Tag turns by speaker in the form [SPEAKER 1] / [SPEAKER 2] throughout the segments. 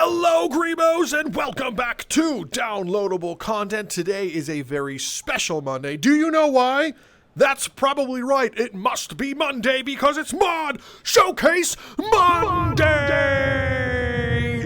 [SPEAKER 1] Hello, Greebos, and welcome back to Downloadable Content. Today is a very special Monday. Do you know why? That's probably right. It must be Monday because it's Mod Showcase Monday!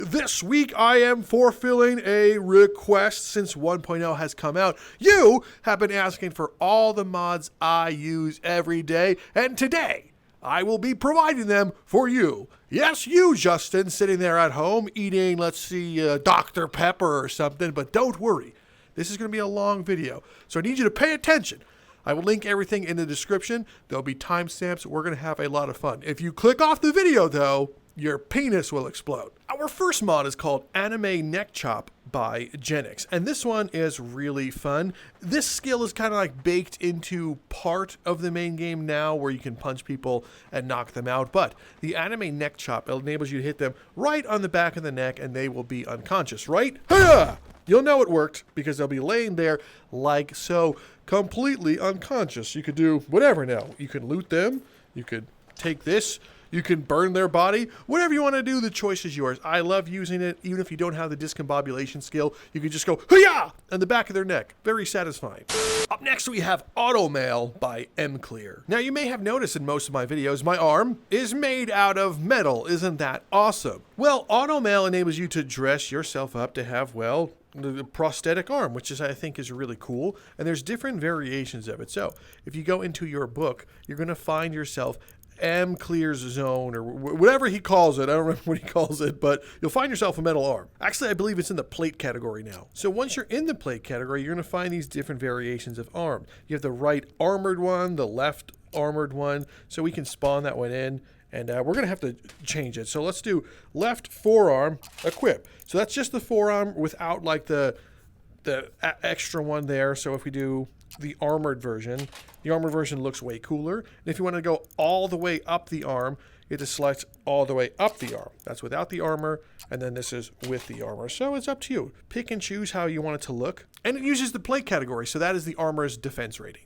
[SPEAKER 1] This week I am fulfilling a request since 1.0 has come out. You have been asking for all the mods I use every day, and today I will be providing them for you. Yes, you, Justin, sitting there at home eating, let's see, Dr. Pepper or something, but don't worry. This is going to be a long video, so I need you to pay attention. I will link everything in the description. There'll be timestamps. We're going to have a lot of fun. If you click off the video, though, your penis will explode. Our first mod is called Anime Neck Chop by Jenix, and this one is really fun. This skill is kind of like baked into part of the main game now, where you can punch people and knock them out, but the Anime Neck Chop enables you to hit them right on the back of the neck and they will be unconscious, right? Hiya! You'll know it worked because they'll be laying there like so, completely unconscious. You could do whatever now. You can loot them, you could take this, you can burn their body, whatever you want to do, the choice is yours. I love using it, even if you don't have the discombobulation skill. You can just go, hoo-yah, on the back of their neck. Very satisfying. Up next, we have Automail by Emclear. Now, you may have noticed in most of my videos, my arm is made out of metal. Isn't that awesome? Well, Automail enables you to dress yourself up to have, well, the prosthetic arm, which is, I think, is really cool. And there's different variations of it. So, if you go into your book, you're going to find yourself Emclear's zone, or whatever he calls it. I don't remember what he calls it, but you'll find yourself a metal arm. Actually, I believe it's in the plate category now. So once you're in the plate category, you're going to find these different variations of arm. You have the right armored one, the left armored one, so we can spawn that one in, and we're going to have to change it. So let's do left forearm equip. So that's just the forearm without like the extra one there. So if we do the armored version looks way cooler. And if you want to go all the way up the arm, you have to select all the way up the arm. That's without the armor, and then this is with the armor. So it's up to you. Pick and choose how you want it to look. And it uses the plate category, so that is the armor's defense rating.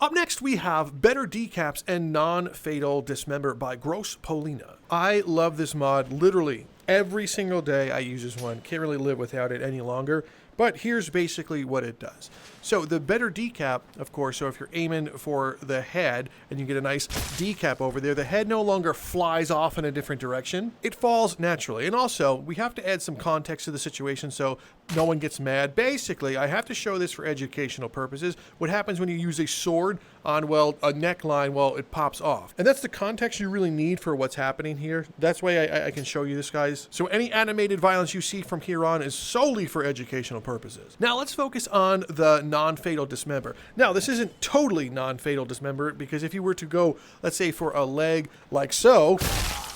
[SPEAKER 1] Up next, we have Better Decaps and Non-Fatal Dismember by GrosPolina. I love this mod. Literally, every single day I use this one. Can't really live without it any longer. But here's basically what it does. So the better decap, of course, so if you're aiming for the head and you get a nice decap over there, the head no longer flies off in a different direction. It falls naturally. And also, we have to add some context to the situation so no one gets mad. Basically, I have to show this for educational purposes. What happens when you use a sword on, well, a neckline, well, it pops off. And that's the context you really need for what's happening here. That's why I can show you this, guys. So any animated violence you see from here on is solely for educational purposes. Now let's focus on the non-fatal dismember. Now this isn't totally non-fatal dismember, because if you were to go, let's say, for a leg like so,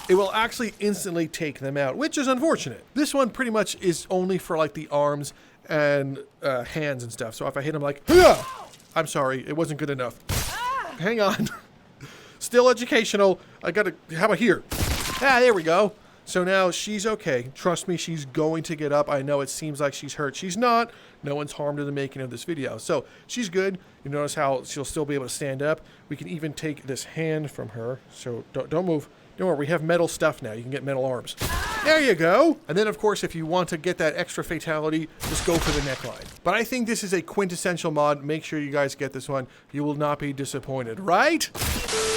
[SPEAKER 1] it will actually instantly take them out, which is unfortunate. This one pretty much is only for like the arms and hands and stuff. So if I hit him like, Hah! I'm sorry, it wasn't good enough. Hang on. Still educational. I gotta, how about here? Ah, there we go. So now she's okay. Trust me, she's going to get up. I know it seems like she's hurt. She's not. No one's harmed in the making of this video. So she's good. You notice how she'll still be able to stand up. We can even take this hand from her. So don't move. Don't worry, we have metal stuff now. You can get metal arms. There you go. And then, of course, if you want to get that extra fatality, just go for the neckline. But I think this is a quintessential mod. Make sure you guys get this one. You will not be disappointed, right?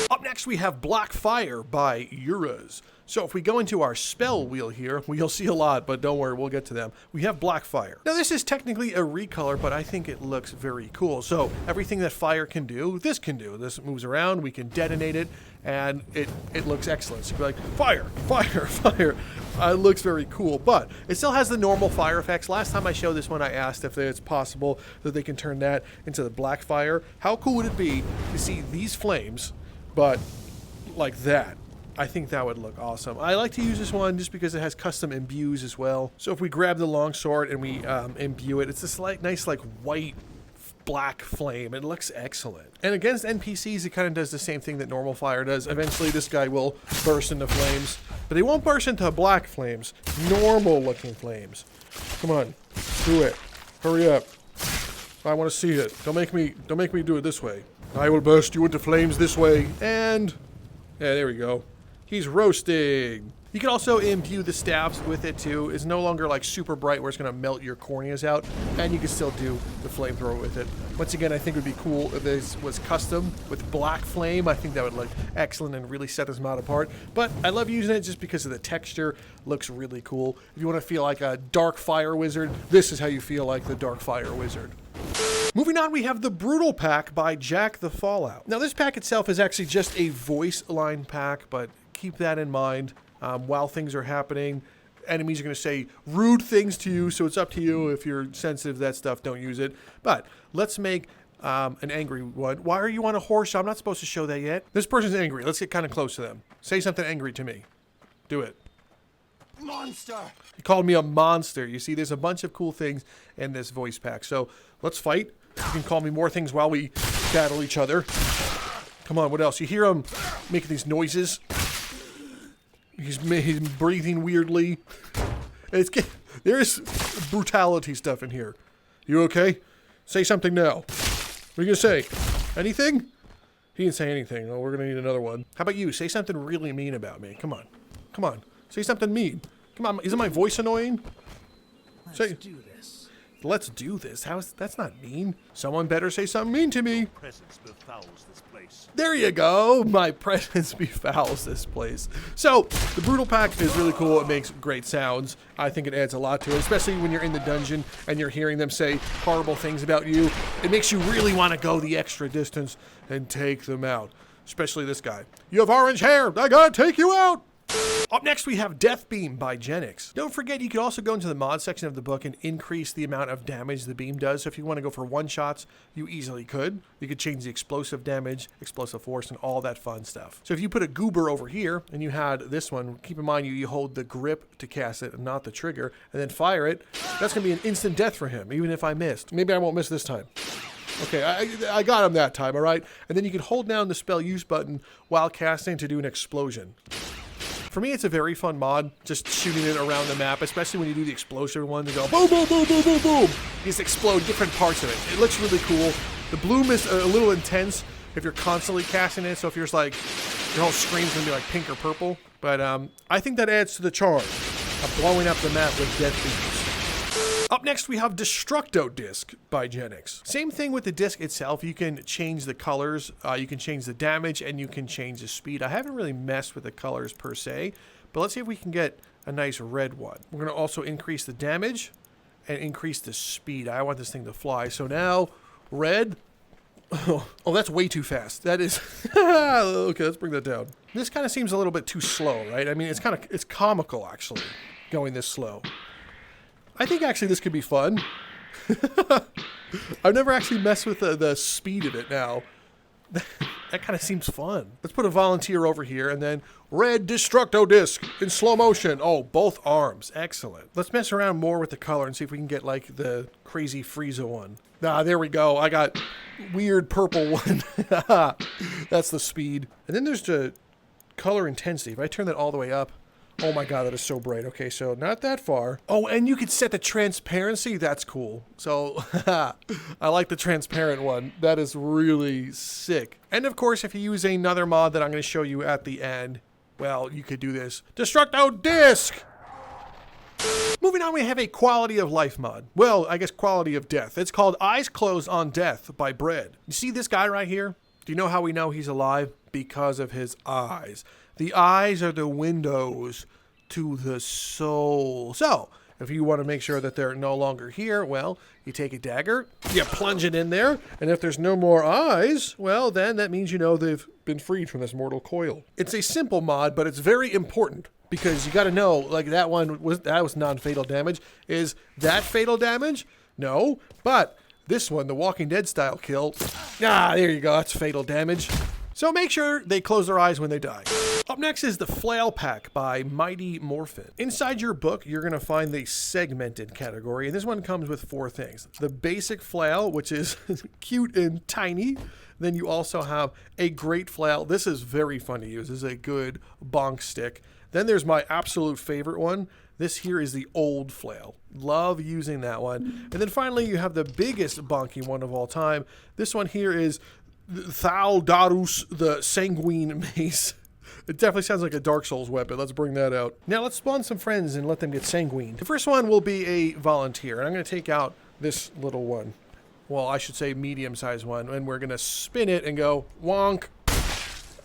[SPEAKER 1] Up next, we have Black Fire by Uruzz. So if we go into our spell wheel here, you'll see a lot, but don't worry, we'll get to them. We have Black Fire. Now this is technically a recolor, but I think it looks very cool. So everything that fire can do, this can do. This moves around, we can detonate it, and it looks excellent. So you're like, fire, fire, fire. It looks very cool, but it still has the normal fire effects. Last time I showed this one, I asked if it's possible that they can turn that into the Black Fire. How cool would it be to see these flames, but like that? I think that would look awesome. I like to use this one just because it has custom imbues as well. So if we grab the longsword and we imbue it, it's this nice like white black flame. It looks excellent. And against NPCs, it kind of does the same thing that normal fire does. Eventually this guy will burst into flames, but he won't burst into black flames, normal looking flames. Come on, do it. Hurry up. I want to see it. Don't make me do it this way. I will burst you into flames this way. And yeah, there we go. He's roasting. You can also imbue the staffs with it too. It's no longer like super bright where it's going to melt your corneas out, and you can still do the flamethrower with it. Once again, I think it would be cool if this was custom with black flame. I think that would look excellent and really set this mod apart. But I love using it just because of the texture. Looks really cool. If you want to feel like a dark fire wizard, this is how you feel like the dark fire wizard. Moving on, we have the Brutal Pack by JackTheFallout. Now, this pack itself is actually just a voice line pack, but keep that in mind. While things are happening, enemies are going to say rude things to you, so it's up to you. If you're sensitive to that stuff, don't use it. But let's make an angry one. Why are you on a horse? I'm not supposed to show that yet. This person's angry. Let's get kind of close to them. Say something angry to me. Do it.
[SPEAKER 2] Monster!
[SPEAKER 1] He called me a monster. You see, there's a bunch of cool things in this voice pack. So let's fight. You can call me more things while we battle each other. Come on, what else? You hear him making these noises. He's breathing weirdly. There's brutality stuff in here. You okay? Say something now. What are you gonna say? Anything? He didn't say anything. Oh, we're gonna need another one. How about you? Say something really mean about me. Come on. Come on. Say something mean. Come on. Isn't my voice annoying?
[SPEAKER 2] Let's do this.
[SPEAKER 1] Let's do this. That's not mean. Someone better say something mean to me.
[SPEAKER 3] Presence befouls this place.
[SPEAKER 1] There you go. My presence befouls this place. So the Brutal Pack is really cool. It makes great sounds. I think it adds a lot to it, especially when you're in the dungeon and you're hearing them say horrible things about you. It makes you really want to go the extra distance and take them out. Especially this guy. You have orange hair. I gotta take you out. Up next, we have Deathbeam by Jenix. Don't forget, you can also go into the mod section of the book and increase the amount of damage the beam does. So if you want to go for one-shots, you easily could. You could change the explosive damage, explosive force, and all that fun stuff. So if you put a goober over here, and you had this one, keep in mind you hold the grip to cast it and not the trigger, and then fire it, that's going to be an instant death for him, even if I missed. Maybe I won't miss this time. Okay, I got him that time, all right? And then you can hold down the spell use button while casting to do an explosion. For me, it's a very fun mod, just shooting it around the map, especially when you do the explosion one. You go boom, boom, boom, boom, boom, boom. You just explode different parts of it. It looks really cool. The bloom is a little intense if you're constantly casting it. So if you're just like, your whole screen's gonna be like pink or purple. But I think that adds to the charm of blowing up the map with Deathbeams. Up next, we have Destructo Disk by Jenix. Same thing with the disc itself. You can change the colors, you can change the damage, and you can change the speed. I haven't really messed with the colors per se, but let's see if we can get a nice red one. We're going to also increase the damage and increase the speed. I want this thing to fly. So now, red. Oh, that's way too fast. That is... Okay, let's bring that down. This kind of seems a little bit too slow, right? I mean, it's comical, actually, going this slow. I think actually this could be fun. I've never actually messed with the speed of it now. That kind of seems fun. Let's put a volunteer over here and then red Destructo Disk in slow motion. Oh, both arms. Excellent. Let's mess around more with the color and see if we can get like the crazy Frieza one. Ah, there we go. I got weird purple one. That's the speed. And then there's the color intensity. If I turn that all the way up, oh my god, that is so bright. Okay, so not that far. Oh, and you could set the transparency. That's cool. So, I like the transparent one. That is really sick. And of course, if you use another mod that I'm going to show you at the end, well, you could do this. Destructo Disk! Moving on, we have a quality of life mod. Well, I guess quality of death. It's called Eyes Closed on Death by Bread. You see this guy right here? Do you know how we know he's alive? Because of his eyes. The eyes are the windows to the soul. So, if you want to make sure that they're no longer here, well, you take a dagger, you plunge it in there, and if there's no more eyes, well, then that means you know they've been freed from this mortal coil. It's a simple mod, but it's very important because you got to know, like that was non-fatal damage. Is that fatal damage? No, but this one, the Walking Dead style kill, there you go, that's fatal damage. So make sure they close their eyes when they die. Up next is the Flail Pack by MightyMorphine. Inside your book, you're going to find the segmented category, and this one comes with 4 things. The basic flail, which is cute and tiny. Then you also have a great flail. This is very fun to use. This is a good bonk stick. Then there's my absolute favorite one. This here is the old flail. Love using that one. And then finally, you have the biggest bonky one of all time. This one here is Thaldarus, the Sanguine Mace. It definitely sounds like a Dark Souls weapon. Let's bring that out. Now let's spawn some friends and let them get sanguine. The first one will be a volunteer, and I'm going to take out this little one. Well, I should say medium-sized one, and we're going to spin it and go wonk.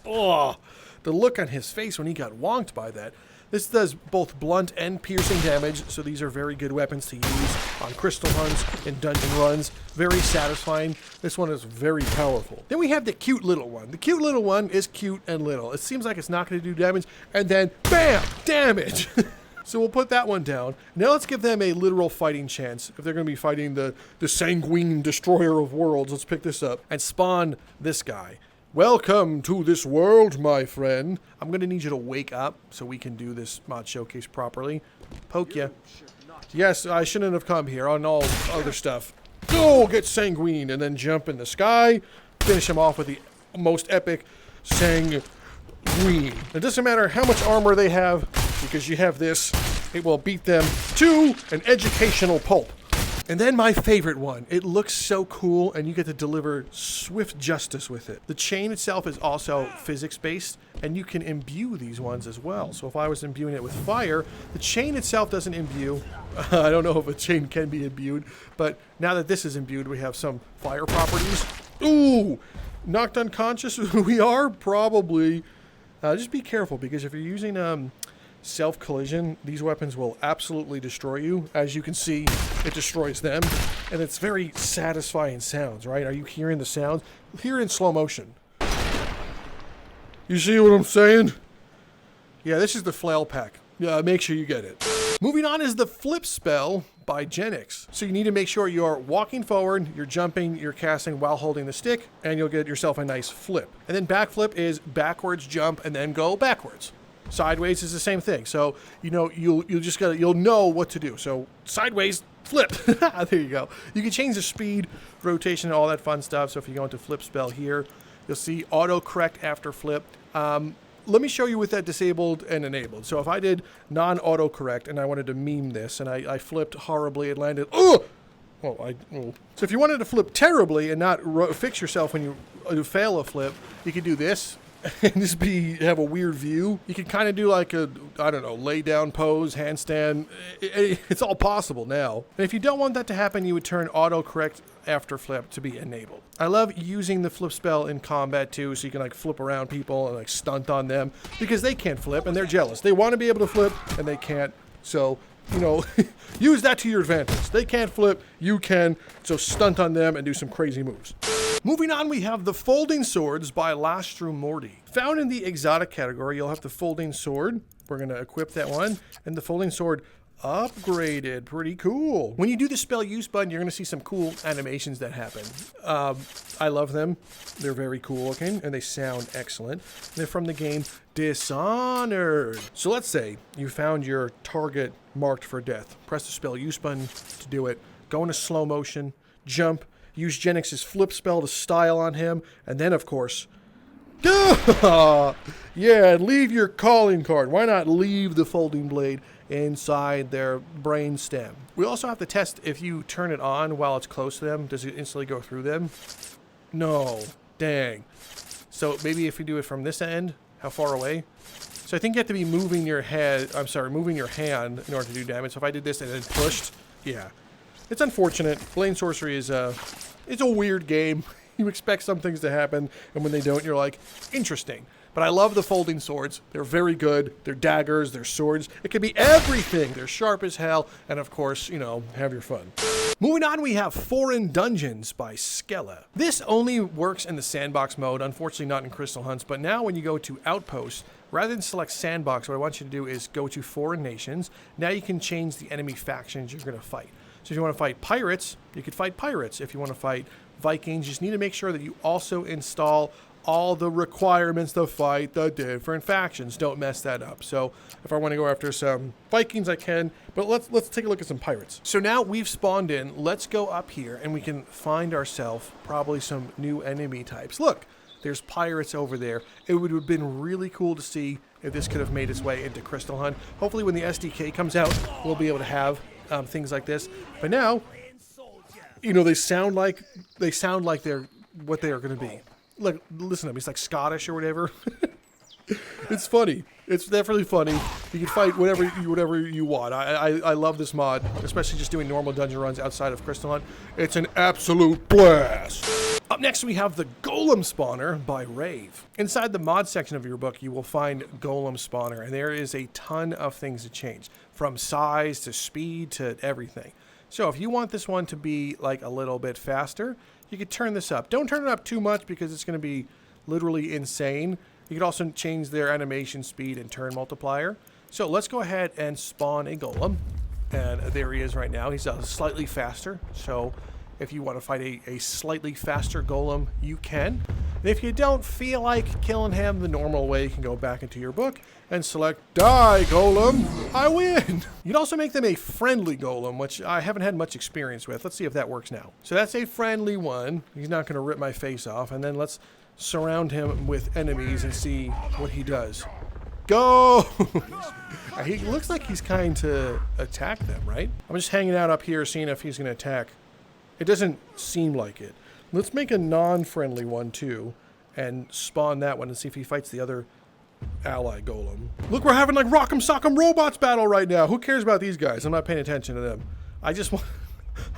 [SPEAKER 1] Oh, the look on his face when he got wonked by that. This does both blunt and piercing damage, so these are very good weapons to use on crystal hunts and dungeon runs. Very satisfying. This one is very powerful. Then we have the cute little one. The cute little one is cute and little. It seems like it's not going to do damage, and then BAM! Damage! So we'll put that one down. Now let's give them a literal fighting chance. If they're going to be fighting the sanguine destroyer of worlds, let's pick this up and spawn this guy. Welcome to this world, my friend. I'm going to need you to wake up so we can do this mod showcase properly. Poke ya. Yes, I shouldn't have come here on all other stuff. Go get sanguine and then jump in the sky. Finish him off with the most epic sanguine. It doesn't matter how much armor they have, because you have this. It will beat them to an educational pulp. And then my favorite one. It looks so cool, and you get to deliver swift justice with it. The chain itself is also physics-based, and you can imbue these ones as well. So if I was imbuing it with fire, the chain itself doesn't imbue. I don't know if a chain can be imbued, but now that this is imbued, we have some fire properties. Ooh! Knocked unconscious? We are? Probably. Just be careful, because if you're using self-collision, these weapons will absolutely destroy you. As you can see, it destroys them, and it's very satisfying sounds, right? Are you hearing the sounds? Hear it in slow motion. You see what I'm saying? Yeah, this is the Flail Pack. Yeah, make sure you get it. Moving on is the Flip Spell by Jenix. So you need to make sure you're walking forward, you're jumping, you're casting while holding the stick, and you'll get yourself a nice flip. And then backflip is backwards jump and then go backwards. Sideways is the same thing. So, you know, you'll know what to do. So sideways, flip. There you go. You can change the speed, rotation, all that fun stuff. So if you go into Flip Spell here, you'll see auto correct after flip. Let me show you with that disabled and enabled. So if I did non-auto correct and I wanted to meme this and I flipped horribly, it landed. Oh! So if you wanted to flip terribly and not fix yourself when you fail a flip, you could do this. And just have a weird view. You can kind of do like a, I don't know, lay down pose, handstand. It's all possible now. And if you don't want that to happen, you would turn autocorrect after flip to be enabled. I love using the flip spell in combat too, so you can like flip around people and like stunt on them, because they can't flip and they're jealous. They want to be able to flip and they can't. So, you know, use that to your advantage. They can't flip, you can. So stunt on them and do some crazy moves. Moving on, we have the Folding Swords by LastruMorty. Found in the exotic category, you'll have the Folding Sword. We're going to equip that one. And the Folding Sword upgraded. Pretty cool. When you do the spell use button, you're going to see some cool animations that happen. I love them. They're very cool looking, and they sound excellent. They're from the game Dishonored. So let's say you found your target marked for death. Press the spell use button to do it. Go into slow motion. Jump. Use Jenix's flip spell to style on him. And then, of course, yeah, leave your calling card. Why not leave the folding blade inside their brain stem? We also have to test if you turn it on while it's close to them, does it instantly go through them? No. Dang. So maybe if you do it from this end, how far away? So I think you have to be moving your hand in order to do damage. So if I did this and then pushed, yeah. It's unfortunate. Blade Sorcery is it's a weird game. You expect some things to happen, and when they don't, you're like, interesting. But I love the Folding Swords. They're very good. They're daggers. They're swords. It can be everything. They're sharp as hell. And of course, you know, have your fun. Moving on, we have Foreign Dungeons by Skele. This only works in the sandbox mode. Unfortunately, not in Crystal Hunts. But now when you go to Outpost, rather than select Sandbox, what I want you to do is go to Foreign Nations. Now you can change the enemy factions you're going to fight. So if you want to fight pirates, you could fight pirates. If you want to fight Vikings, you just need to make sure that you also install all the requirements to fight the different factions. Don't mess that up. So if I want to go after some Vikings, I can. But let's take a look at some pirates. So now we've spawned in. Let's go up here and we can find ourselves probably some new enemy types. Look, there's pirates over there. It would have been really cool to see if this could have made its way into Crystal Hunt. Hopefully when the SDK comes out, we'll be able to have things like this. But now, you know, they sound like they're what they are going to be. Like, listen to them. He's like Scottish or whatever. It's funny. It's definitely funny. You can fight whatever you want. I love this mod, especially just doing normal dungeon runs outside of Crystalline. It's an absolute blast. Up next, we have the Golem Spawner by Rave. Inside the mod section of your book, you will find Golem Spawner, and there is a ton of things to change, from size to speed to everything. So if you want this one to be like a little bit faster, you could turn this up. Don't turn it up too much because it's going to be literally insane. You could also change their animation speed and turn multiplier. So let's go ahead and spawn a golem. And there he is right now. He's slightly faster. So if you want to fight a slightly faster golem, you can. And if you don't feel like killing him the normal way, you can go back into your book and select Die Golem, I win. You'd also make them a friendly golem, which I haven't had much experience with. Let's see if that works now. So that's a friendly one. He's not going to rip my face off. And then let's surround him with enemies and see what he does. Go! He looks like he's kind to attack them, right? I'm just hanging out up here seeing if he's going to attack. It doesn't seem like it. Let's make a non-friendly one too and spawn that one and see if he fights the other ally golem. Look, we're having like Rock'em Sock'em Robots battle right now. Who cares about these guys? I'm not paying attention to them. I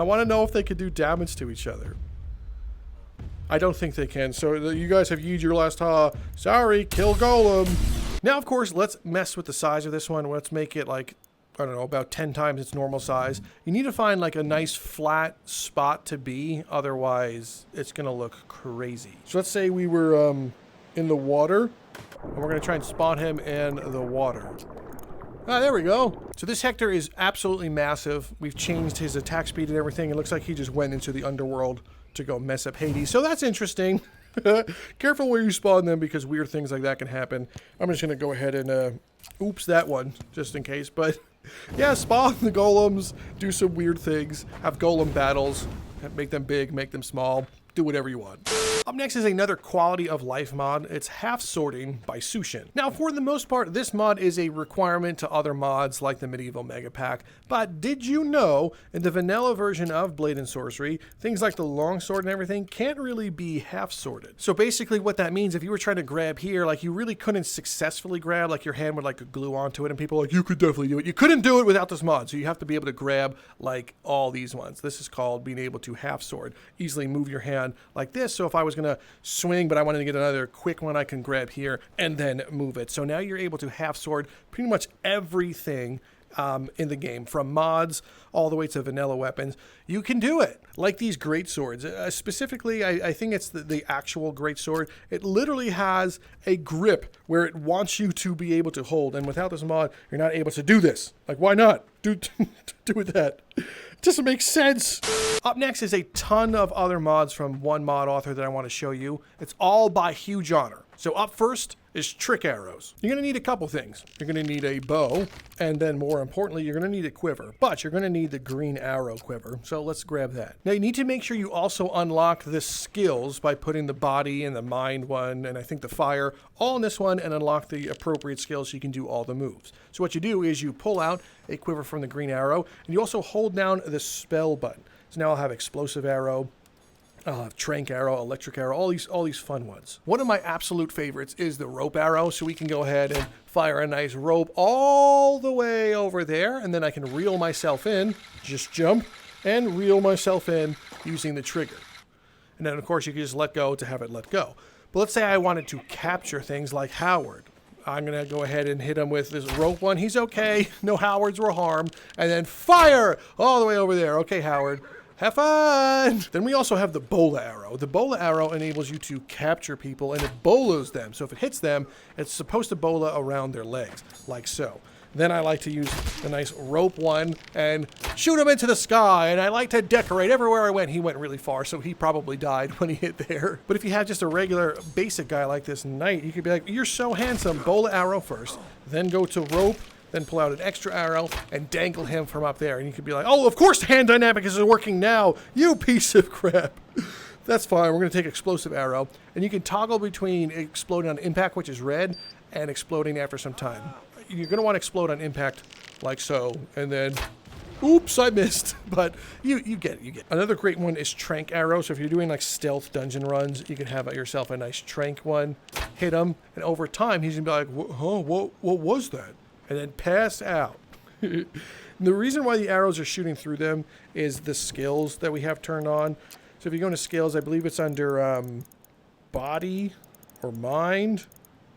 [SPEAKER 1] want to know if they could do damage to each other. I don't think they can. So you guys have used your last sorry, kill golem. Now, of course, let's mess with the size of this one. Let's make it like, I don't know, about 10 times its normal size. You need to find like a nice flat spot to be. Otherwise, it's going to look crazy. So let's say we were in the water. And we're going to try and spawn him in the water. Ah, there we go. So this Hector is absolutely massive. We've changed his attack speed and everything. It looks like he just went into the underworld to go mess up Hades. So that's interesting. Careful where you spawn them because weird things like that can happen. I'm just going to go ahead and, oops, that one, just in case. But yeah, spawn the golems, do some weird things, have golem battles, make them big, make them small, do whatever you want. Up next is another quality of life mod. It's Half Sorting by Sushion. Now, for the most part, this mod is a requirement to other mods like the Medieval Mega Pack. But did you know, in the vanilla version of Blade and Sorcery, things like the longsword and everything can't really be half sorted. So basically what that means, if you were trying to grab here, like you really couldn't successfully grab, like your hand would like glue onto it and people are like, you could definitely do it. You couldn't do it without this mod. So you have to be able to grab like all these ones. This is called being able to half sword. Easily move your hand like this. So if I was going to swing, but I wanted to get another quick one, I can grab here and then move it. So now you're able to half sword pretty much everything in the game, from mods all the way to vanilla weapons. You can do it. Like these great swords. Specifically, I think it's the actual great sword. It literally has a grip where it wants you to be able to hold. And without this mod, you're not able to do this. Like, why not? Do that. It doesn't make sense. Up next is a ton of other mods from one mod author that I want to show you. It's all by Hujohner. So up first is trick arrows. You're going to need a couple things. You're going to need a bow, and then more importantly, you're going to need a quiver. But you're going to need the green arrow quiver, so let's grab that. Now you need to make sure you also unlock the skills by putting the body and the mind one, and I think the fire, all in this one, and unlock the appropriate skills so you can do all the moves. So what you do is you pull out a quiver from the green arrow, and you also hold down the spell button. So now I'll have explosive arrow, I'll have trank arrow, electric arrow, all these fun ones. One of my absolute favorites is the rope arrow, so we can go ahead and fire a nice rope all the way over there, and then I can reel myself in, just jump, and reel myself in using the trigger. And then, of course, you can just let go to have it let go. But let's say I wanted to capture things like Howard. I'm going to go ahead and hit him with this rope one. He's okay. No Howards were harmed. And then fire all the way over there. Okay, Howard. Have fun! Then we also have the bola arrow. The bola arrow enables you to capture people, and it bolas them. So if it hits them, it's supposed to bola around their legs, like so. Then I like to use the nice rope one and shoot him into the sky. And I like to decorate. Everywhere I went, he went really far, so he probably died when he hit there. But if you have just a regular basic guy like this knight, you could be like, you're so handsome. Bola arrow first, then go to rope, then pull out an extra arrow and dangle him from up there. And you could be like, oh, of course hand dynamic is working now, you piece of crap. That's fine. We're going to take explosive arrow. And you can toggle between exploding on impact, which is red, and exploding after some time. You're going to want to explode on impact like so. And then, oops, I missed. But you get it. You get it. Another great one is trank arrow. So if you're doing like stealth dungeon runs, you can have yourself a nice trank one. hit him, and over time he's gonna be like, huh, what was that? And then pass out. The reason why the arrows are shooting through them is the skills that we have turned on. So if you go into skills, I believe it's under body or mind.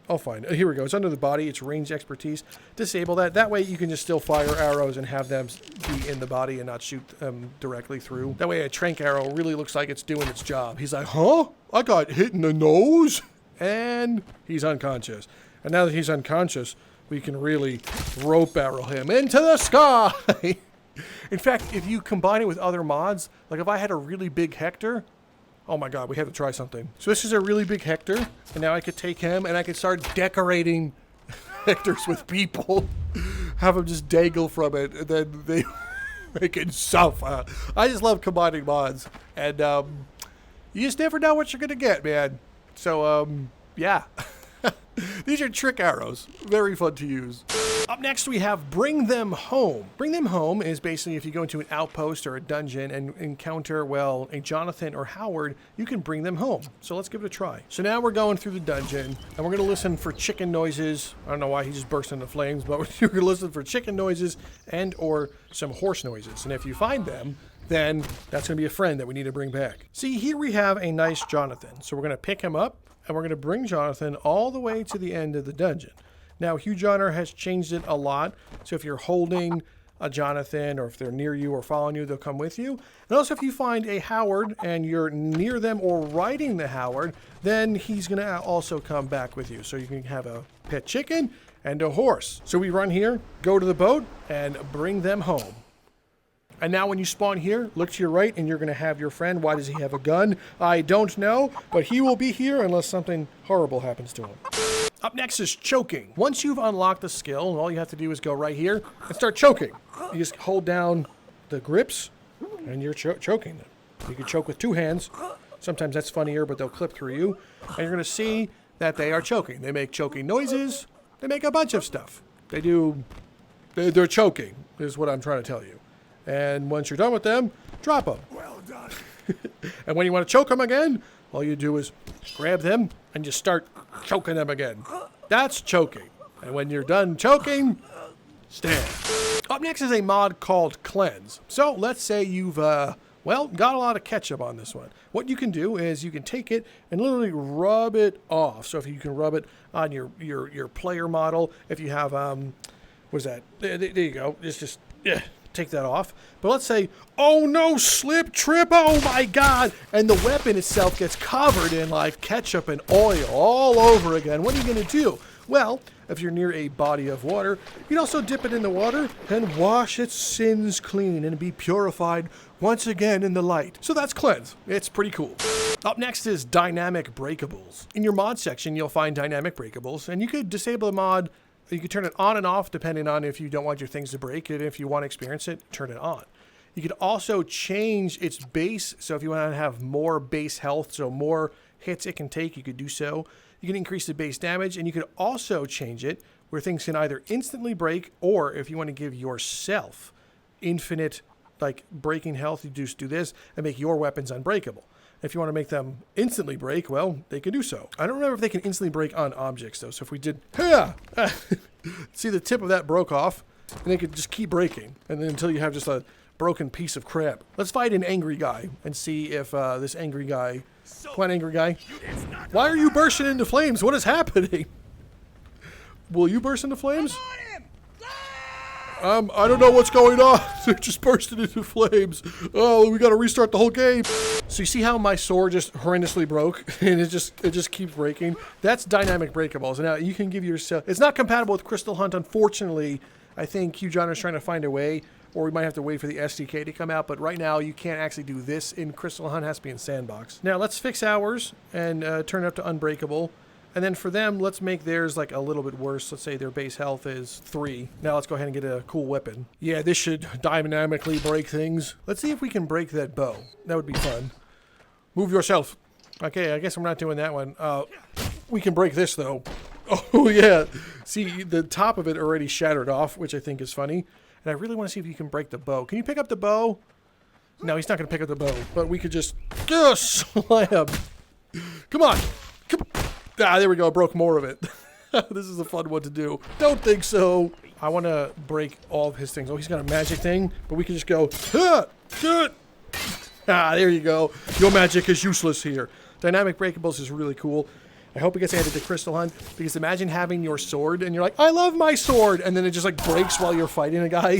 [SPEAKER 1] I'll find it. Here we go. It's under the body. It's range expertise. Disable that. That way you can just still fire arrows and have them be in the body and not shoot them directly through. That way a trank arrow really looks like it's doing its job. He's like, huh? I got hit in the nose? And he's unconscious. And now that he's unconscious, we can really rope barrel him into the sky. In fact, if you combine it with other mods, like if I had a really big Hector, oh my god, we have to try something. So this is a really big Hector, and now I could take him and I could start decorating Hectors with people. Have them just dangle from it, and then they can suffer. I just love combining mods, and you just never know what you're gonna get, man. So yeah. These are trick arrows. Very fun to use. Up next we have Bring Them Home. Bring Them Home is basically if you go into an outpost or a dungeon and encounter, well, a Jonathan or Howard, you can bring them home. So let's give it a try. So now we're going through the dungeon and we're going to listen for chicken noises. I don't know why he just burst into flames, but we're going to listen for chicken noises and or some horse noises. And if you find them, then that's going to be a friend that we need to bring back. See, here we have a nice Jonathan. So we're going to pick him up and we're going to bring Jonathan all the way to the end of the dungeon. Now, Hujohner has changed it a lot. So if you're holding a Jonathan or if they're near you or following you, they'll come with you. And also if you find a Howard and you're near them or riding the Howard, then he's going to also come back with you. So you can have a pet chicken and a horse. So we run here, go to the boat, and bring them home. And now when you spawn here, look to your right and you're going to have your friend. Why does he have a gun? I don't know, but he will be here unless something horrible happens to him. Up next is choking. Once you've unlocked the skill, all you have to do is go right here and start choking. You just hold down the grips and you're choking them. You can choke with two hands. Sometimes that's funnier, but they'll clip through you. And you're going to see that they are choking. They make choking noises. They make a bunch of stuff. They're choking is what I'm trying to tell you. And once you're done with them, drop them.
[SPEAKER 2] Well done.
[SPEAKER 1] And when you want to choke them again, all you do is grab them and just start choking them again. That's choking. And when you're done choking, stand. Up next is a mod called Cleanse. So let's say you've, well, got a lot of ketchup on this one. What you can do is you can take it and literally rub it off. So if you can rub it on your player model, if you have, what is that? There you go. Just yeah. Take that off. But let's say, oh no, slip, trip, oh my god, and the weapon itself gets covered in like ketchup and oil all over again. What are you going to do? Well, if you're near a body of water, you can also dip it in the water and wash its sins clean and be purified once again in the light. So that's Cleanse. It's pretty cool. Up next is Dynamic Breakables. In your mod section, you'll find Dynamic Breakables, and you could disable the mod. You can turn it on and off depending on if you don't want your things to break. And if you want to experience it, turn it on. You could also change its base. So if you want to have more base health, so more hits it can take, you could do so. You can increase the base damage, and you could also change it where things can either instantly break, or if you want to give yourself infinite like breaking health, you just do this and make your weapons unbreakable. If you want to make them instantly break, well, they can do so. I don't remember if they can instantly break on objects, though. So if we did, see the tip of that broke off, and they could just keep breaking, and then until you have just a broken piece of crap. Let's fight an angry guy and see if this angry guy, come on, angry guy. Why are you bursting into flames? What is happening? Will you burst into flames? I don't know what's going on. They're just bursting into flames. Oh, we got to restart the whole game. So you see how my sword just horrendously broke, and it just keeps breaking. That's Dynamic Breakables. And now you can give yourself. It's not compatible with Crystal Hunt, unfortunately. I think Hujohner is trying to find a way, or we might have to wait for the SDK to come out. But right now, you can't actually do this in Crystal Hunt. It has to be in Sandbox. Now let's fix ours and turn it up to Unbreakable. And then for them, let's make theirs like a little bit worse. Let's say their base health is 3. Now let's go ahead and get a cool weapon. Yeah, this should dynamically break things. Let's see if we can break that bow. That would be fun. Move yourself. Okay, I guess we're not doing that one. We can break this though. Oh yeah. See, the top of it already shattered off, which I think is funny. And I really want to see if you can break the bow. Can you pick up the bow? No, he's not going to pick up the bow. But we could just slam. Come on. Come on. Ah, there we go. I broke more of it. This is a fun one to do. Don't think so. I want to break all of his things. Oh, he's got a magic thing, but we can just go, ah, there you go. Your magic is useless here. Dynamic breakables is really cool. I hope it gets added to Crystal Hunt, because imagine having your sword and you're like, I love my sword, and then it just like breaks while you're fighting a guy.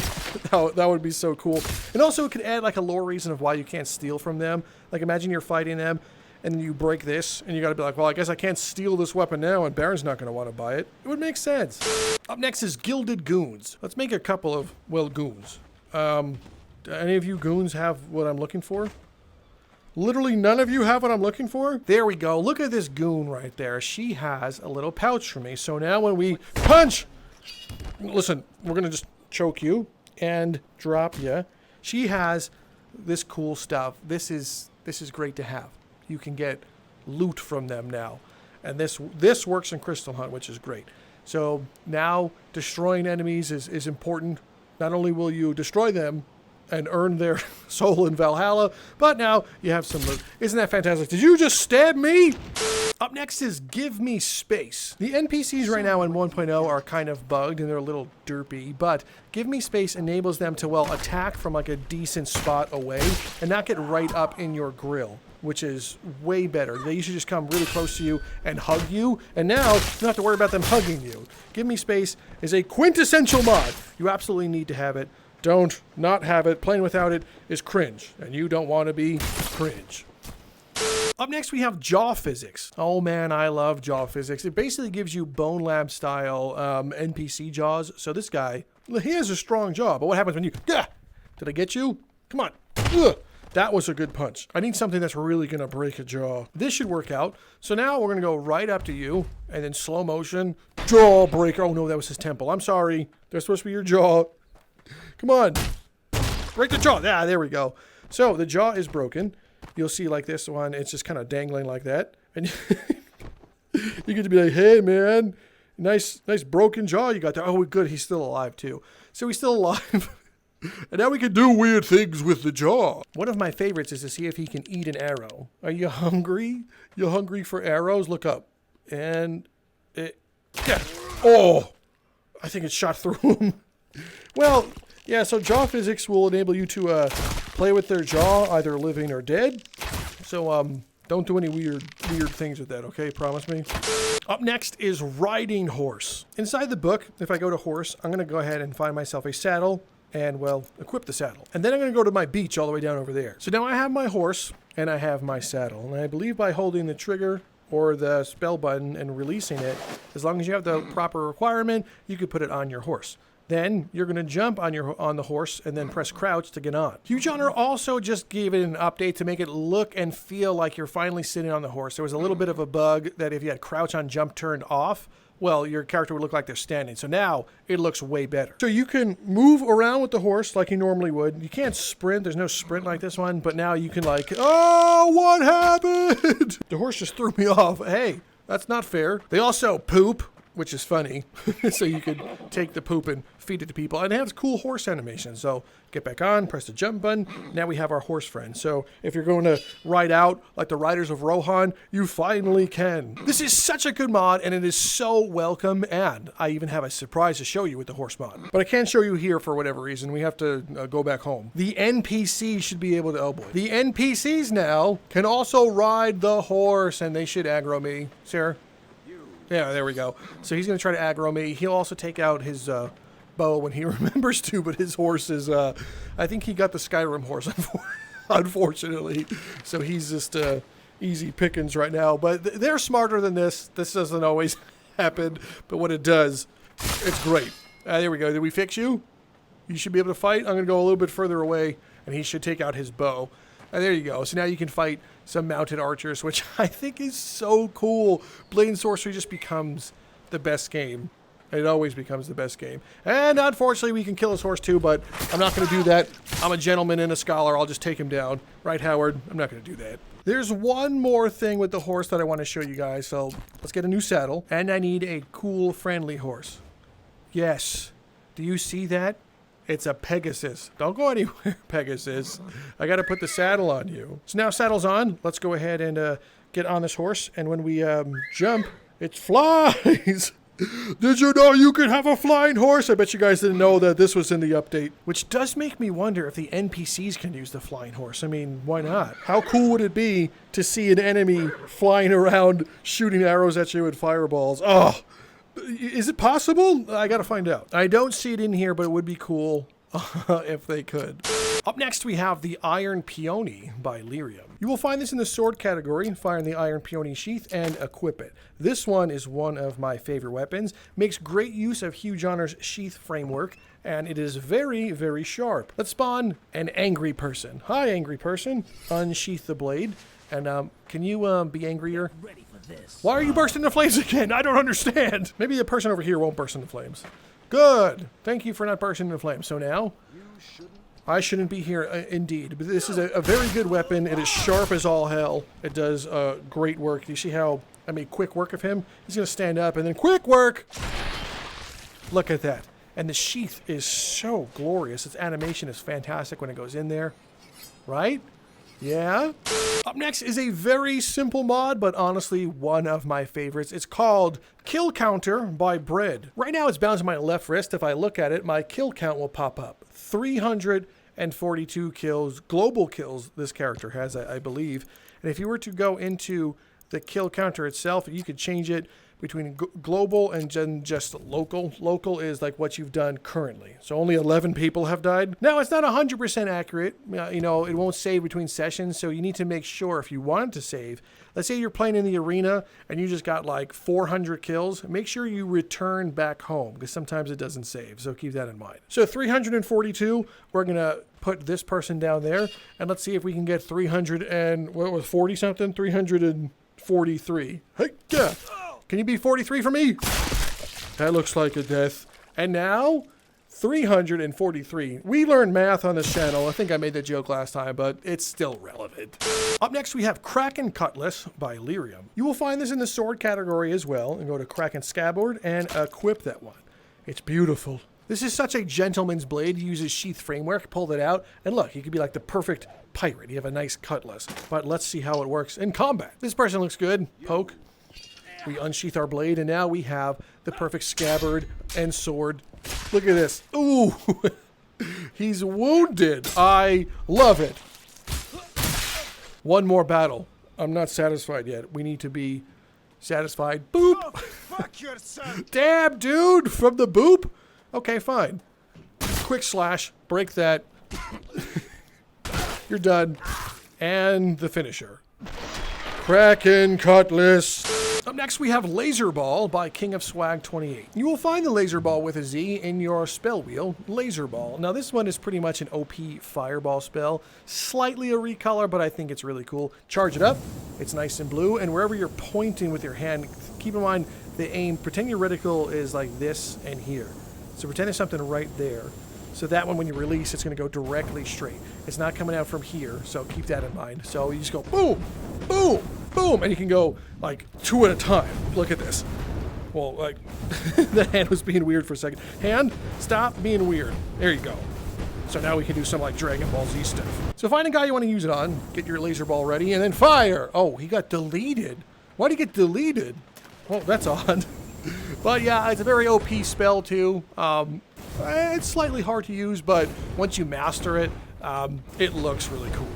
[SPEAKER 1] That would be so cool. And also it could add like a lore reason of why you can't steal from them. Like imagine you're fighting them and then you break this and you gotta be like, well, I guess I can't steal this weapon now and Baron's not gonna want to buy it. It would make sense. Up next is Gilden Goons. Let's make a couple of, well, goons. Do any of you goons have what I'm looking for? Literally none of you have what I'm looking for? There we go. Look at this goon right there. She has a little pouch for me. So now when we punch, listen, we're going to just choke you and drop you. She has this cool stuff. This is great to have. You can get loot from them now. And this works in Crystal Hunt, which is great. So now destroying enemies is important. Not only will you destroy them and earn their soul in Valhalla, but now you have some loot. Isn't that fantastic? Did you just stab me? Up next is Give Me Space. The NPCs right now in 1.0 are kind of bugged and they're a little derpy, but Give Me Space enables them to, well, attack from like a decent spot away and not get right up in your grill, which is way better. They usually just come really close to you and hug you, and now you don't have to worry about them hugging you. Give Me Space is a quintessential mod. You absolutely need to have it. Don't not have it. Playing without it is cringe, and you don't want to be cringe. Up next, we have jaw physics. Oh man, I love jaw physics. It basically gives you Bone Lab style NPC jaws. So this guy, he has a strong jaw, but what happens when you, did I get you? Come on. Ugh. That was a good punch. I need something that's really gonna break a jaw. This should work out. So now we're gonna go right up to you, and then slow motion, jaw breaker. Oh no, that was his temple. I'm sorry. That's supposed to be your jaw. Come on. Break the jaw. Yeah, there we go. So the jaw is broken. You'll see like this one, it's just kind of dangling like that. And you get to be like, hey man, nice broken jaw you got there. Oh, good, he's still alive too. So he's still alive. And now we can do weird things with the jaw. One of my favorites is to see if he can eat an arrow. Are you hungry? You hungry for arrows? Look up. And it, yeah. Oh, I think it shot through him. Well, yeah, so jaw physics will enable you to play with their jaw, either living or dead. So don't do any weird things with that, okay? Promise me. Up next is riding horse. Inside the book, if I go to horse, I'm going to go ahead and find myself a saddle and, well, equip the saddle. And then I'm going to go to my beach all the way down over there. So now I have my horse and I have my saddle. And I believe by holding the trigger or the spell button and releasing it, as long as you have the proper requirement, you can put it on your horse. Then you're going to jump on the horse and then press crouch to get on. Hujohner also just gave it an update to make it look and feel like you're finally sitting on the horse. There was a little bit of a bug that if you had crouch on jump turned off, well, your character would look like they're standing. So now it looks way better. So you can move around with the horse like you normally would. You can't sprint. There's no sprint like this one. But now you can like, oh, what happened? The horse just threw me off. Hey, that's not fair. They also poop, which is funny. So you could take the poop and feed it to people. And it has cool horse animation. So get back on, press the jump button. Now we have our horse friend. So if you're going to ride out like the Riders of Rohan, you finally can. This is such a good mod and it is so welcome. And I even have a surprise to show you with the horse mod. But I can't show you here for whatever reason. We have to go back home. The NPC should be able to, oh boy. The NPCs now can also ride the horse and they should aggro me. Sarah? Yeah, there we go. So he's going to try to aggro me. He'll also take out his bow when he remembers to, but his horse is, I think he got the Skyrim horse, unfortunately. So he's just easy pickings right now. But they're smarter than this. This doesn't always happen, but when it does, it's great. There we go. Did we fix you? You should be able to fight. I'm going to go a little bit further away, and he should take out his bow. There you go. So now you can fight some mounted archers, which I think is so cool. Blade and Sorcery just becomes the best game. It always becomes the best game. And unfortunately, we can kill his horse too, but I'm not going to do that. I'm a gentleman and a scholar. I'll just take him down. Right, Howard? I'm not going to do that. There's one more thing with the horse that I want to show you guys. So let's get a new saddle. And I need a cool, friendly horse. Yes. Do you see that? It's a Pegasus. Don't go anywhere, Pegasus. I got to put the saddle on you. So now saddle's on. Let's go ahead and get on this horse. And when we jump It flies! Did you know you could have a flying horse? I bet you guys didn't know that this was in the update. Which does make me wonder if the NPCs can use the flying horse. I mean, why not? How cool would it be to see an enemy flying around shooting arrows at you with fireballs? Oh, is it possible? I gotta find out. I don't see it in here, but it would be cool if they could. Up next, we have the Iron Peony by LLyrrun. You will find this in the sword category. Fire in the Iron Peony sheath and equip it. This one is one of my favorite weapons. Makes great use of Hujohner's sheath framework, and it is very, very sharp. Let's spawn an angry person. Hi, angry person. Unsheath the blade. And can you be angrier?
[SPEAKER 2] Ready for this.
[SPEAKER 1] Why are you bursting into flames again? I don't understand. Maybe the person over here won't burst into flames. Good. Thank you for not bursting into flames. So now, I shouldn't be here, indeed. But this is a very good weapon. It is sharp as all hell. It does great work. You see how I made quick work of him? He's going to stand up and then quick work. Look at that. And the sheath is so glorious. Its animation is fantastic when it goes in there. Right? Yeah. Up next is a very simple mod, but honestly one of my favorites. It's called Kill Counter by Bread. Right now it's bound to my left wrist. If I look at it, my kill count will pop up. 342 kills, global kills this character has, I believe. And if you were to go into the kill counter itself, you could change it between global and just local. Local is like what you've done currently. So only 11 people have died. Now, it's not 100% accurate. You know, it won't save between sessions, so you need to make sure if you want to save. Let's say you're playing in the arena and you just got like 400 kills. Make sure you return back home because sometimes it doesn't save, so keep that in mind. So 342, we're going to put this person down there, and let's see if we can get 300 and, what was 40 something? 343. Hey, yeah. Can you be 43 for me? That looks like a death. And now, 343. We learned math on this channel. I think I made that joke last time, but it's still relevant. Up next, we have Kraken Cutlass by LLyrrun. You will find this in the sword category as well, and go to Kraken Scabbard and equip that one. It's beautiful. This is such a gentleman's blade. He uses sheath framework, pull it out, and look, you could be like the perfect pirate. You have a nice cutlass. But let's see how it works in combat. This person looks good. Poke. We unsheath our blade, and now we have the perfect scabbard and sword. Look at this. Ooh, he's wounded. I love it. One more battle. I'm not satisfied yet. We need to be satisfied. Boop.
[SPEAKER 2] Oh, fuck yourself.
[SPEAKER 1] Damn, dude, from the boop. Okay, fine. Quick slash, break that. You're done. And the finisher. Kraken Cutlass. Up next, we have Lazerball by King of Swag 28. You will find the Lazerball with a Z in your spell wheel, Lazerball. Now, this one is pretty much an OP fireball spell. Slightly a recolor, but I think it's really cool. Charge it up. It's nice and blue, and wherever you're pointing with your hand, keep in mind the aim. Pretend your reticle is like this and here. So pretend there's something right there. So that one, when you release, it's going to go directly straight. It's not coming out from here, so keep that in mind. So you just go boom, boom, boom, and you can go like 2 at a time. Look at this. Well, like, the hand was being weird for a second. Hand, stop being weird. There you go. So now we can do some like Dragon Ball Z stuff. So find a guy you want to use it on, get your laser ball ready, and then fire. Oh, he got deleted. Why'd he get deleted? Well, that's odd. But yeah, it's a very OP spell too. It's slightly hard to use, but once you master it, it looks really cool.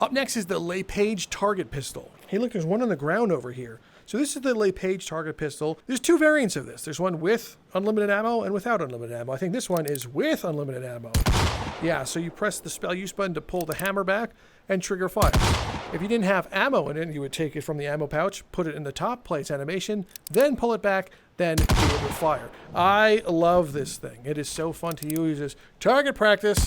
[SPEAKER 1] Up next is the LePage target pistol. Hey, look, there's one on the ground over here. So this is the LePage target pistol. There's 2 variants of this. There's one with unlimited ammo and without unlimited ammo. I think this one is with unlimited ammo. Yeah, so you press the spell use button to pull the hammer back and trigger fire. If you didn't have ammo in it, you would take it from the ammo pouch, put it in the top, play its animation, then pull it back, then be able to fire. I love this thing. It is so fun to use. It's target practice.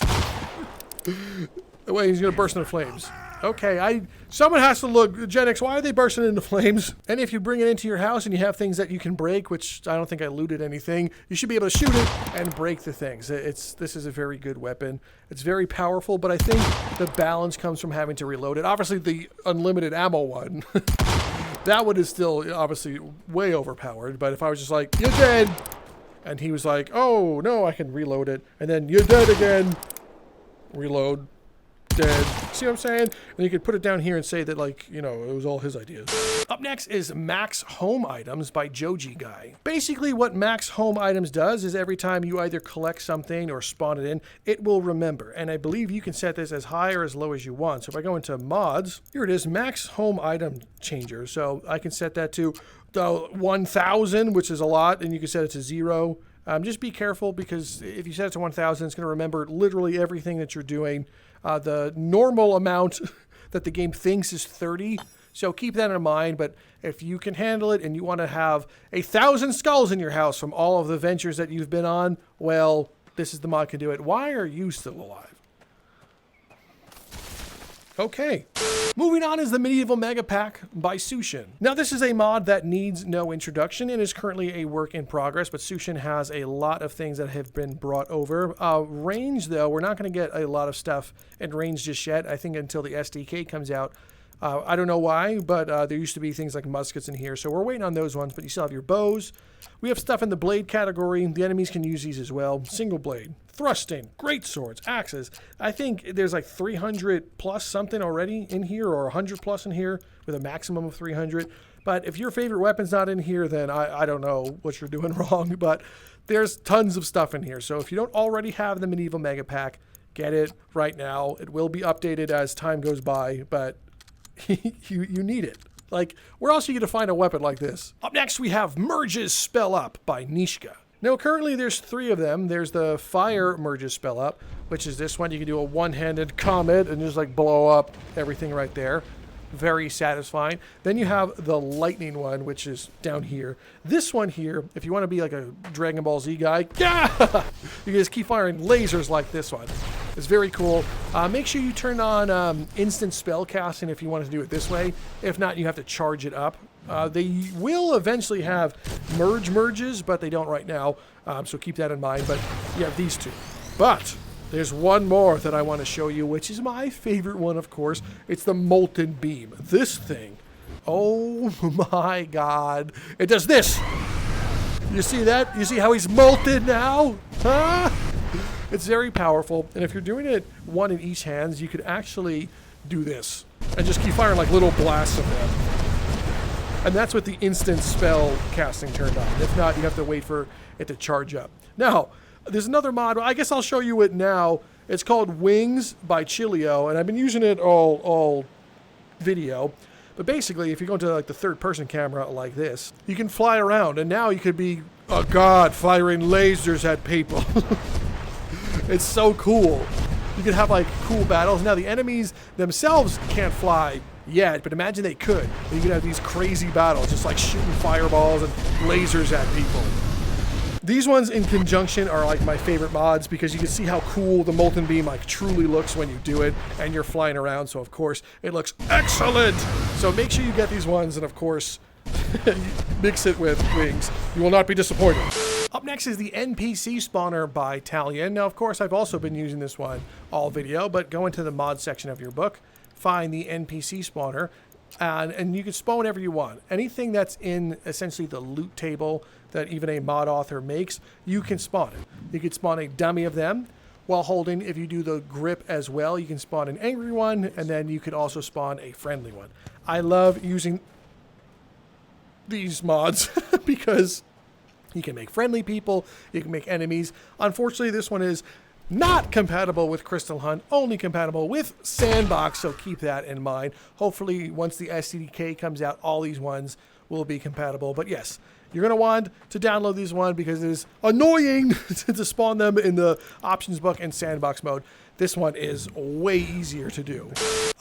[SPEAKER 1] Wait, he's gonna burst into flames. Okay, someone has to look. Jenix, why are they bursting into flames? And if you bring it into your house and you have things that you can break, which I don't think I looted anything, you should be able to shoot it and break the things. This is a very good weapon. It's very powerful, but I think the balance comes from having to reload it. Obviously, the unlimited ammo one, that one is still obviously way overpowered. But if I was just like, you're dead, and he was like, oh no, I can reload it, and then you're dead again, reload. Dead. See what I'm saying? And you could put it down here and say that, like, you know, it was all his ideas. Up next is Max Home Items by Joji Guy. Basically what Max Home Items does is every time you either collect something or spawn it in, it will remember. And I believe you can set this as high or as low as you want. So if I go into mods, here it is, Max Home Item Changer. So I can set that to 1,000, which is a lot, and you can set it to 0. Just be careful because if you set it to 1,000, it's going to remember literally everything that you're doing. The normal amount that the game thinks is 30. So keep that in mind, but if you can handle it and you want to have 1,000 skulls in your house from all of the ventures that you've been on, well, this is the mod can do it. Why are you still alive? Okay. Moving on is the Medieval Mega Pack by Sushion. Now this is a mod that needs no introduction and is currently a work in progress, but Sushion has a lot of things that have been brought over. Range though, we're not going to get a lot of stuff in range just yet. I think until the SDK comes out. I don't know why, but there used to be things like muskets in here, so we're waiting on those ones, but you still have your bows. We have stuff in the blade category. The enemies can use these as well. Single blade, thrusting, great swords, axes. I think there's like 300 plus something already in here, or 100 plus in here with a maximum of 300. But if your favorite weapon's not in here, then I don't know what you're doing wrong, but there's tons of stuff in here. So if you don't already have the Medieval Mega Pack, get it right now. It will be updated as time goes by, but you need it. Like, where else are you going to find a weapon like this? Up next, we have Merges Spell Up by Nishka. Now, currently, there's 3 of them. There's the Fire Merges Spell Up, which is this one. You can do a one-handed comet and just, like, blow up everything right there. Very satisfying. Then you have the Lightning one, which is down here. This one here, if you want to be like a Dragon Ball Z guy, yeah! You can just keep firing lasers like this one. It's very cool. Make sure you turn on instant spell casting if you want to do it this way. If not, you have to charge it up. They will eventually have merges, but they don't right now. So keep that in mind. But you have these 2. But there's one more that I want to show you, which is my favorite one, of course. It's the Molten Beam. This thing. Oh my god. It does this. You see that? You see how he's molten now? Huh? It's very powerful. And if you're doing it one in each hands, you could actually do this. And just keep firing like little blasts of them. And that's with the instant spell casting turned on. If not, you have to wait for it to charge up. Now, there's another mod. I guess I'll show you it now. It's called Wings by Chilio, and I've been using it all video. But basically, if you go into like the third-person camera like this, you can fly around, and now you could be a god firing lasers at people. It's so cool. You could have like cool battles. Now the enemies themselves can't fly yet, but imagine they could. And you could have these crazy battles, just like shooting fireballs and lasers at people. These ones in conjunction are like my favorite mods because you can see how cool the Molten Beam like truly looks when you do it and you're flying around. So of course it looks excellent. So make sure you get these ones and of course mix it with Wings. You will not be disappointed. Up next is the NPC Spawner by Talion. Now of course I've also been using this one all video, but go into the mod section of your book, find the NPC Spawner, and you can spawn whatever you want. Anything that's in essentially the loot table that even a mod author makes, you can spawn it. You can spawn a dummy of them while holding. If you do the grip as well, you can spawn an angry one, and then you could also spawn a friendly one. I love using these mods because you can make friendly people, you can make enemies. Unfortunately, this one is not compatible with Crystal Hunt, only compatible with Sandbox, so keep that in mind. Hopefully, once the SDK comes out, all these ones will be compatible. But yes, you're going to want to download these one because it is annoying to spawn them in the options book and Sandbox mode. This one is way easier to do.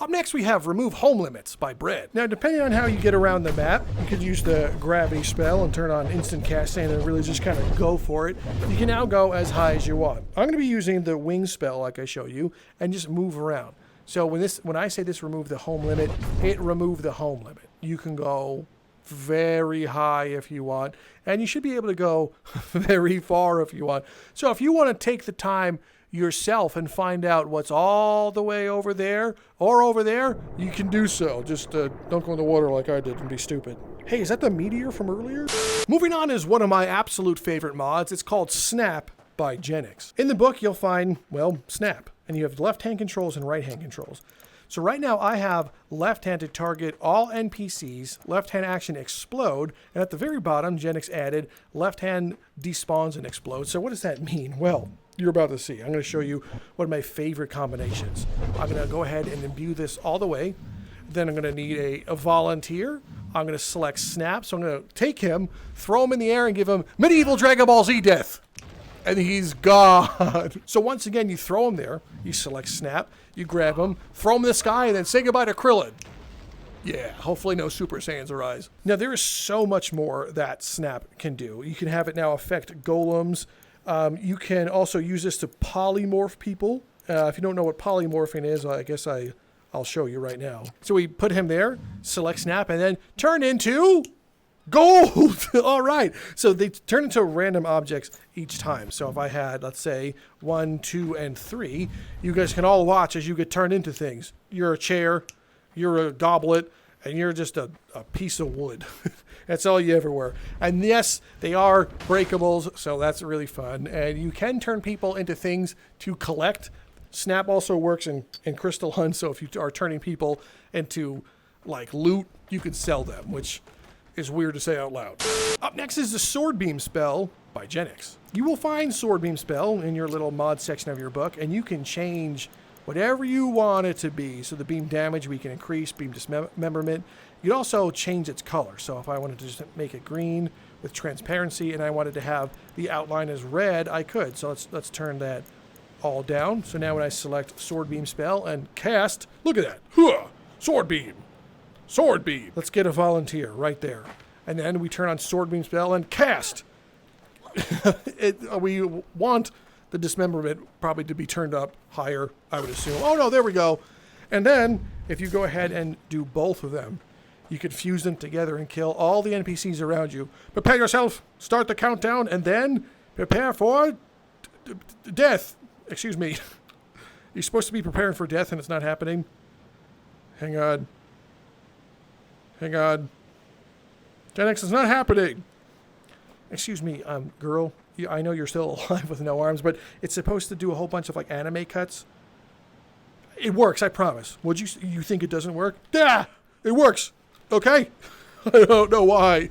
[SPEAKER 1] Up next, we have Remove Home Limits by Bread. Now, depending on how you get around the map, you could use the gravity spell and turn on instant casting and really just kind of go for it. You can now go as high as you want. I'm going to be using the wing spell like I show you and just move around. So when I say this remove the home limit, it remove the home limit. You can go very high if you want, and you should be able to go very far if you want. So if you want to take the time yourself and find out what's all the way over there or over there, you can do so. Just don't go in the water like I did and be stupid. Hey, is that the meteor from earlier? Moving on is one of my absolute favorite mods. It's called Snap by Jenix. In the book, you'll find, well, Snap. and you have left-hand controls and right-hand controls. So right now I have left-hand to target all NPCs, left-hand action explode, and at the very bottom, Jenix added left-hand despawns and explodes. So what does that mean? Well, you're about to see. I'm going to show you one of my favorite combinations. I'm going to go ahead and imbue this all the way. Then I'm going to need a volunteer. I'm going to select Snap. So I'm going to take him, throw him in the air, and give him medieval Dragon Ball Z death. And he's gone. So once again, you throw him there. You select Snap. You grab him, throw him in the sky, and then say goodbye to Krillin. Yeah, hopefully no Super Saiyans arise. Now, there is so much more that Snap can do. You can have it now affect golems. You can also use this to polymorph people. If you don't know what polymorphing is, I guess I'll show you right now. So we put him there, select Snap, and then turn into gold. All right. So they turn into random objects each time. So if I had, let's say, 1, 2, and 3, you guys can all watch as you get turned into things. You're a chair, you're a goblet, and you're just a piece of wood. That's all you ever were. And yes, they are breakables, so that's really fun. And you can turn people into things to collect. Snap also works in Crystal Hunt, so if you are turning people into, like, loot, you can sell them, which is weird to say out loud. Up next is the Sword Beam spell by Jenix. You will find Sword Beam spell in your little mod section of your book, and you can change whatever you want it to be. So the beam damage we can increase, beam dismemberment. You'd also change its color. So if I wanted to just make it green with transparency and I wanted to have the outline as red, I could. So let's turn that all down. So now when I select Sword Beam spell and cast, look at that. Huh, Sword Beam. Sword Beam. Let's get a volunteer right there. And then we turn on Sword Beam spell and cast. We want the dismemberment probably to be turned up higher, I would assume. Oh no, there we go. And then if you go ahead and do both of them, you could fuse them together and kill all the NPCs around you. Prepare yourself, start the countdown, and then prepare for death. Excuse me. You're supposed to be preparing for death and it's not happening. Hang on. Hang on. Jenix, it's not happening. Excuse me, girl. I know you're still alive with no arms, but it's supposed to do a whole bunch of like anime cuts. It works, I promise. Would you think it doesn't work? Yeah, it works. Okay. I don't know why.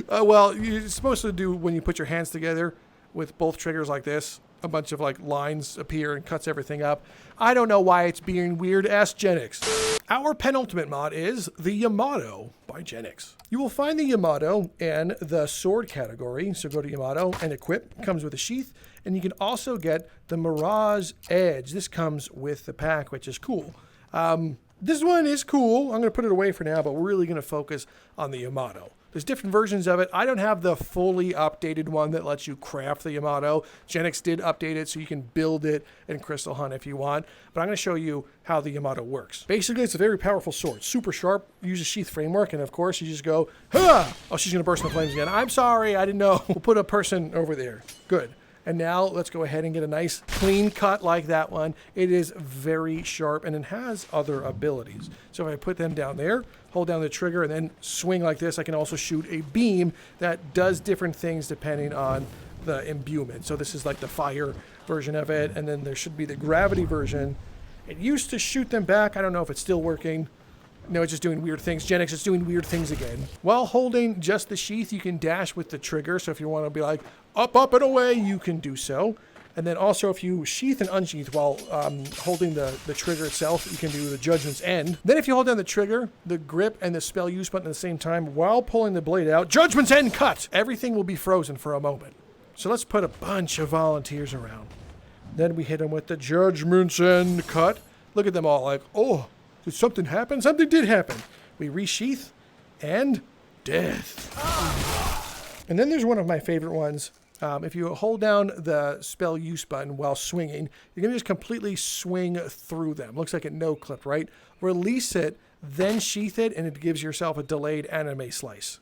[SPEAKER 1] Well, you're supposed to do when you put your hands together with both triggers like this. A bunch of like lines appear and cuts everything up. I don't know why it's being weird. Ask Jenix. Our penultimate mod is the Yamato by Jenix. You will find the Yamato in the sword category. So go to Yamato and equip. Comes with a sheath. And you can also get the Mirage Edge. This comes with the pack, which is cool. This one is cool. I'm going to put it away for now, but we're really going to focus on the Yamato. There's different versions of it. I don't have the fully updated one that lets you craft the Yamato. Jenix did update it so you can build it in Crystal Hunt if you want. But I'm going to show you how the Yamato works. Basically, it's a very powerful sword. Super sharp. Uses sheath framework. And of course, you just go, ha! Oh, she's going to burst into flames again. I'm sorry. I didn't know. We'll put a person over there. Good. And now let's go ahead and get a nice clean cut like that one. It is very sharp and it has other abilities. So if I put them down there, hold down the trigger and then swing like this, I can also shoot a beam that does different things depending on the imbuement. So this is like the fire version of it. And then there should be the gravity version. It used to shoot them back. I don't know if it's still working. No, it's just doing weird things. Jenix is doing weird things again. While holding just the sheath, you can dash with the trigger. So if you want to be like, up, and away, you can do so. And then also if you sheath and unsheath while holding the trigger itself, you can do the Judgment's End. Then if you hold down the trigger, the grip, and the spell use button at the same time while pulling the blade out, Judgment's End cut! Everything will be frozen for a moment. So let's put a bunch of volunteers around. Then we hit them with the Judgment's End cut. Look at them all like, oh, did something happen? Something did happen. We resheath and death. And then there's one of my favorite ones. If you hold down the spell use button while swinging, you're going to just completely swing through them. Looks like it no-clipped, right? Release it, then sheath it, and it gives yourself a delayed anime slice.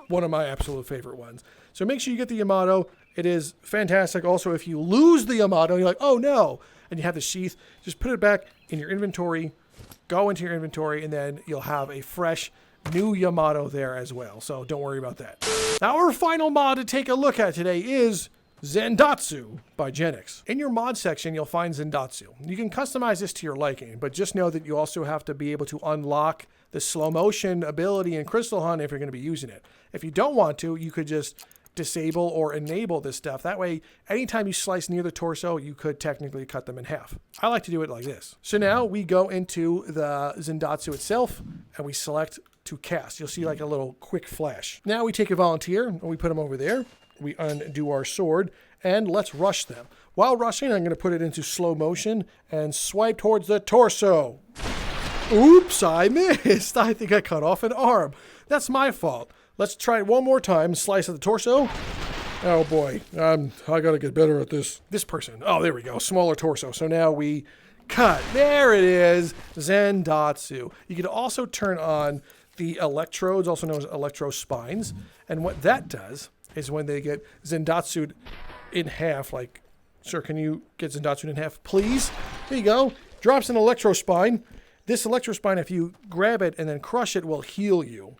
[SPEAKER 1] One of my absolute favorite ones. So make sure you get the Yamato. It is fantastic. Also, if you lose the Yamato, you're like, oh no, and you have the sheath, just put it back in your inventory, go into your inventory, and then you'll have a fresh new Yamato there as well. So don't worry about that. Our final mod to take a look at today is Zandatsu by Jenix. In your mod section, you'll find Zandatsu. You can customize this to your liking, but just know that you also have to be able to unlock the slow motion ability in Crystal Hunt if you're going to be using it. If you don't want to, you could just disable or enable this stuff. That way, anytime you slice near the torso, you could technically cut them in half. I like to do it like this. So now we go into the Zandatsu itself and we select to cast. You'll see like a little quick flash. Now we take a volunteer and we put them over there. We undo our sword and let's rush them. While rushing, I'm going to put it into slow motion and swipe towards the torso. Oops, I missed. I think I cut off an arm. That's my fault. Let's try it one more time. Slice at the torso. Oh boy, I gotta get better at this. This person. Oh, there we go. Smaller torso. So now we cut. There it is. Zandatsu. You can also turn on the electrodes, also known as electro spines. And what that does is when they get Zandatsu'd in half, like, sir, can you get Zandatsu'd in half, please? There you go. Drops an electro spine. This electro spine, if you grab it and then crush it, will heal you.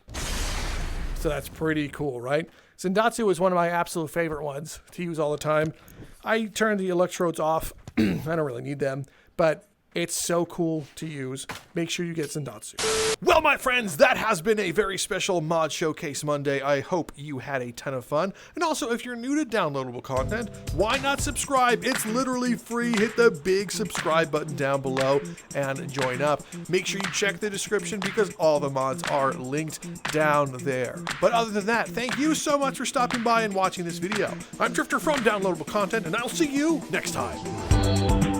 [SPEAKER 1] So that's pretty cool, right? Zandatsu is one of my absolute favorite ones to use all the time. I turn the electrodes off. I don't really need them, but it's so cool to use. Make sure you get Zandatsu. Well, my friends, that has been a very special Mod Showcase Monday. I hope you had a ton of fun. And also, if you're new to downloadable content, why not subscribe? It's literally free. Hit the big subscribe button down below and join up. Make sure you check the description because all the mods are linked down there. But other than that, thank you so much for stopping by and watching this video. I'm Drifter from Downloadable Content, and I'll see you next time.